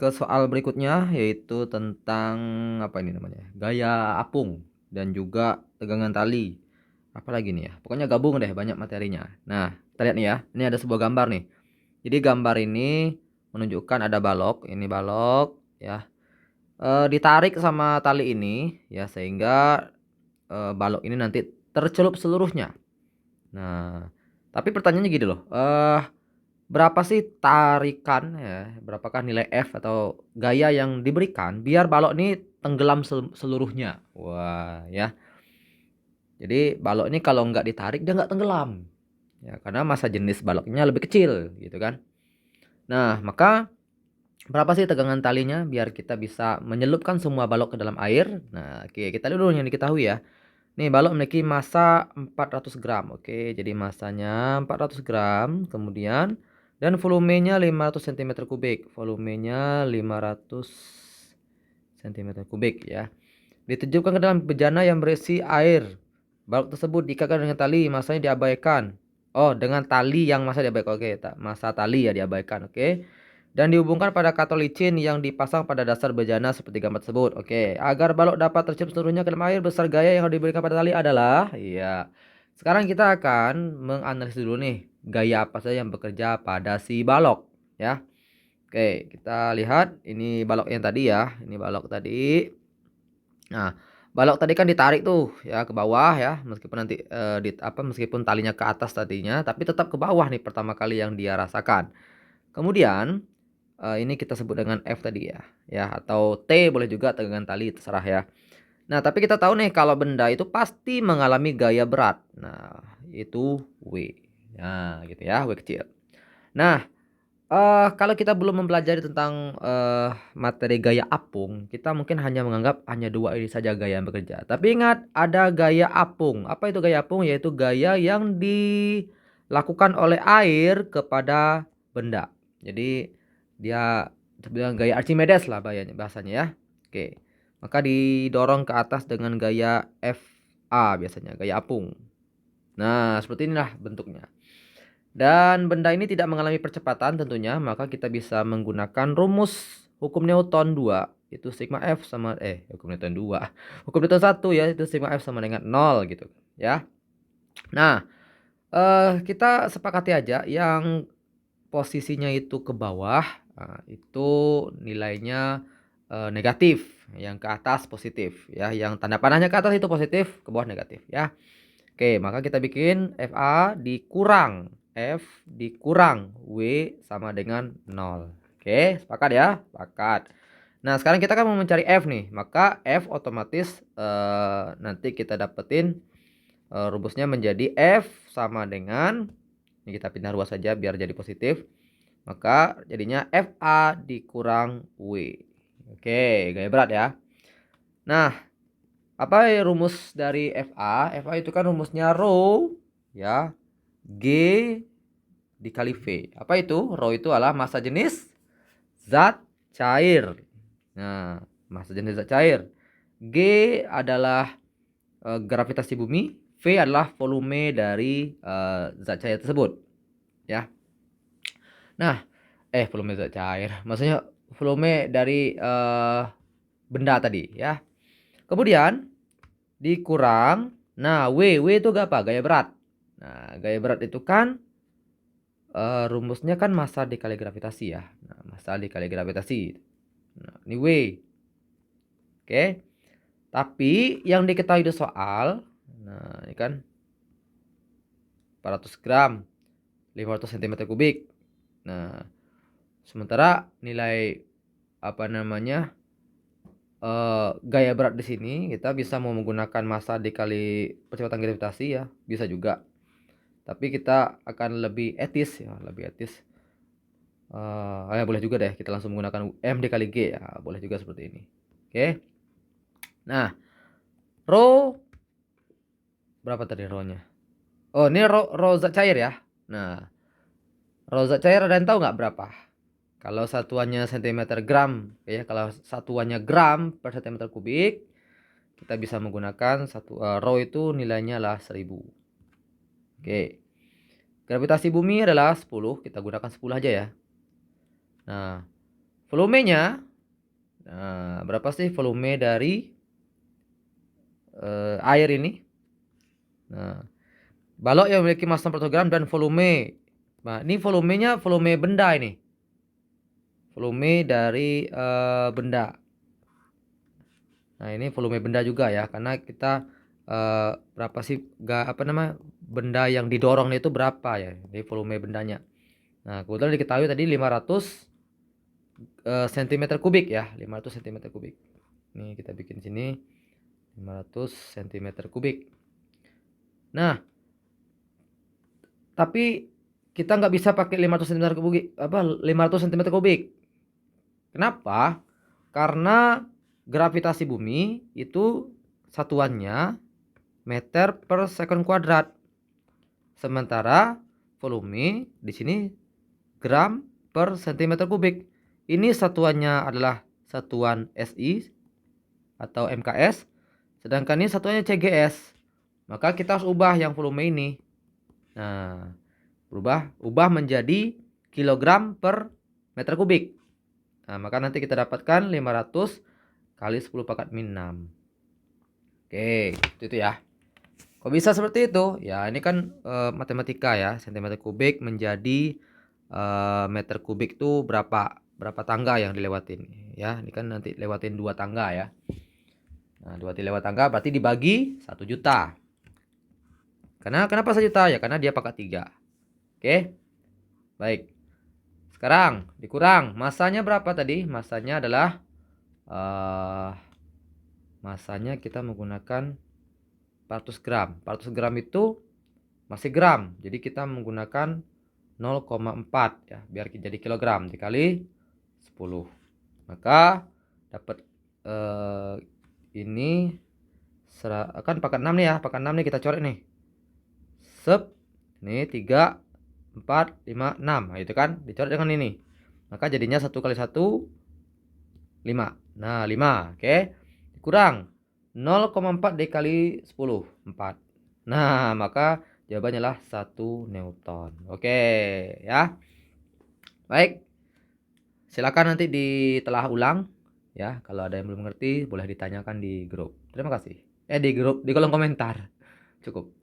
ke soal berikutnya, yaitu tentang apa ini namanya, gaya apung dan juga tegangan tali. Apalagi nih ya, pokoknya gabung deh banyak materinya. Nah, kita lihat nih ya, ini ada sebuah gambar nih. Jadi gambar ini menunjukkan ada balok, ini balok ya, ditarik sama tali ini ya, sehingga balok ini nanti tercelup seluruhnya. Nah, tapi pertanyaannya gini loh, berapa sih tarikan ya, berapakah nilai F atau gaya yang diberikan biar balok ini tenggelam seluruhnya? Wah ya, jadi balok ini kalau nggak ditarik dia nggak tenggelam ya, karena massa jenis baloknya lebih kecil gitu kan. Nah, maka berapa sih tegangan talinya biar kita bisa menyelupkan semua balok ke dalam air? Nah, oke, kita lihat dulu yang diketahui ya. Nih, balok memiliki massa 400 gram. Oke, jadi massanya 400 gram. Kemudian, dan volumenya 500 cm kubik. Volumenya 500 cm kubik ya. Ditujukan ke dalam bejana yang berisi air. Balok tersebut diikatkan dengan tali, massanya diabaikan. Oh, dengan tali yang massa diabaikan. Oke, massa tali ya diabaikan. Oke. Dan dihubungkan pada katol licin yang dipasang pada dasar bejana seperti gambar tersebut. Oke, agar balok dapat tercium seluruhnya ke dalam air, besar gaya yang harus diberikan pada tali adalah, iya. Sekarang kita akan menganalisis dulu nih, gaya apa saja yang bekerja pada si balok, ya. Oke, kita lihat ini balok yang tadi ya, ini balok tadi. Nah, balok tadi kan ditarik tuh ya ke bawah ya, meskipun nanti meskipun talinya ke atas tadinya, tapi tetap ke bawah nih pertama kali yang dia rasakan. Kemudian ini kita sebut dengan F tadi ya, ya atau T boleh juga tegangan tali terserah ya. Nah, tapi kita tahu nih kalau benda itu pasti mengalami gaya berat. Nah, itu W. Nah, gitu ya, W kecil. Nah, kalau kita belum mempelajari tentang materi gaya apung, kita mungkin hanya menganggap hanya dua ini saja gaya yang bekerja. Tapi ingat, ada gaya apung. Apa itu gaya apung? Yaitu gaya yang dilakukan oleh air kepada benda. Jadi dia sebenarnya gaya Archimedes lah bahasanya ya. Oke. Maka didorong ke atas dengan gaya FA biasanya, gaya apung. Nah, seperti inilah bentuknya. Dan benda ini tidak mengalami percepatan tentunya, maka kita bisa menggunakan rumus hukum Newton 2, itu sigma F sama hukum Newton 2. Hukum Newton 1 ya, itu sigma F sama dengan 0 gitu ya. Nah, kita sepakati aja yang posisinya itu ke bawah, itu nilainya negatif, yang ke atas positif ya, yang tanda panahnya ke atas itu positif, ke bawah negatif ya. Oke, maka kita bikin FA dikurang F dikurang W sama dengan 0. Oke, sepakat ya? Sepakat. Nah, sekarang kita kan mau mencari F nih. Maka F otomatis nanti kita dapetin rumusnya menjadi F sama dengan, ini kita pindah ruas saja biar jadi positif. Maka jadinya FA dikurang W. Oke, gaya berat ya. Nah, apa ya rumus dari FA? FA itu kan rumusnya rho ya, G dikali V. Apa itu? Rho itu adalah massa jenis zat cair. Nah, massa jenis zat cair. G adalah gravitasi bumi, V adalah volume dari zat cair tersebut. Ya. Nah, volume zat cair. Maksudnya volume dari benda tadi ya. Kemudian dikurang, nah W itu apa? Gaya berat. Nah, gaya berat itu kan rumusnya kan massa dikali gravitasi ya. Nah, massa dikali gravitasi. Nah, ini W. Oke. Tapi yang diketahui di soal, nah ini kan 400 gram, 500 cm kubik. Nah, sementara nilai apa namanya gaya berat di sini kita bisa mau menggunakan massa dikali percepatan gravitasi ya, bisa juga. Tapi kita akan lebih etis ya, lebih etis. Ya boleh juga deh kita langsung menggunakan M dikali G ya, boleh juga seperti ini. Oke. Nah, rho berapa tadi rho-nya? Oh, ini rho zat cair ya. Nah, rho zat cair ada yang tahu nggak berapa? Kalau satuannya cm gram, ya kalau satuannya gram per cm kubik, kita bisa menggunakan rho itu nilainya adalah 1000. Oke. Gravitasi bumi adalah 10, kita gunakan 10 aja ya. Nah, volumenya, nah, berapa sih volume dari air ini? Nah, balok yang memiliki massa 40 gram dan volume. Nah, ini volumenya volume benda ini. Volume dari benda. Nah, ini volume benda juga ya, karena kita berapa sih benda yang didorong itu berapa ya? Ini volume bendanya. Nah, kebetulan diketahui tadi 500 cm kubik ya, 500 cm kubik. Ini kita bikin sini 500 cm kubik. Nah, tapi kita nggak bisa pakai 500 cm kubik, 500 cm kubik. Kenapa? Karena gravitasi bumi itu satuannya meter per second kuadrat. Sementara volume di sini gram per cm kubik. Ini satuannya adalah satuan SI atau MKS, sedangkan ini satuannya CGS. Maka kita harus ubah yang volume ini. Nah, ubah menjadi kilogram per meter kubik. Nah, maka nanti kita dapatkan 500 kali 10 pangkat min 6. Oke, itu ya. Kok bisa seperti itu? Ya, ini kan matematika ya. Cm kubik menjadi meter kubik itu berapa tangga yang dilewatin ya. Ini kan nanti lewatin 2 tangga ya. Nah, 2 lewat tangga berarti dibagi 1 juta. Kenapa 1 juta? Ya karena dia pangkat 3. Oke. Baik. Sekarang dikurang. Masanya berapa tadi? Masanya adalah masanya kita menggunakan 400 gram. 400 gram itu masih gram. Jadi kita menggunakan 0,4 ya, biar jadi kilogram dikali 10. Maka dapat ini kan pangkat 6 nih ya, pangkat 6 nih kita coret nih. Sep. Nih 3 4 5 6. Nah, itu kan dicoret dengan ini. Maka jadinya 1 kali 1 5. Nah, 5. Oke. Kurang 0,4 dikali 10 4. Nah, maka jawabannya adalah 1 Newton. Oke, ya. Baik. Silakan nanti ditelah ulang ya. Kalau ada yang belum mengerti boleh ditanyakan di grup. Terima kasih. Di grup, di kolom komentar. Cukup.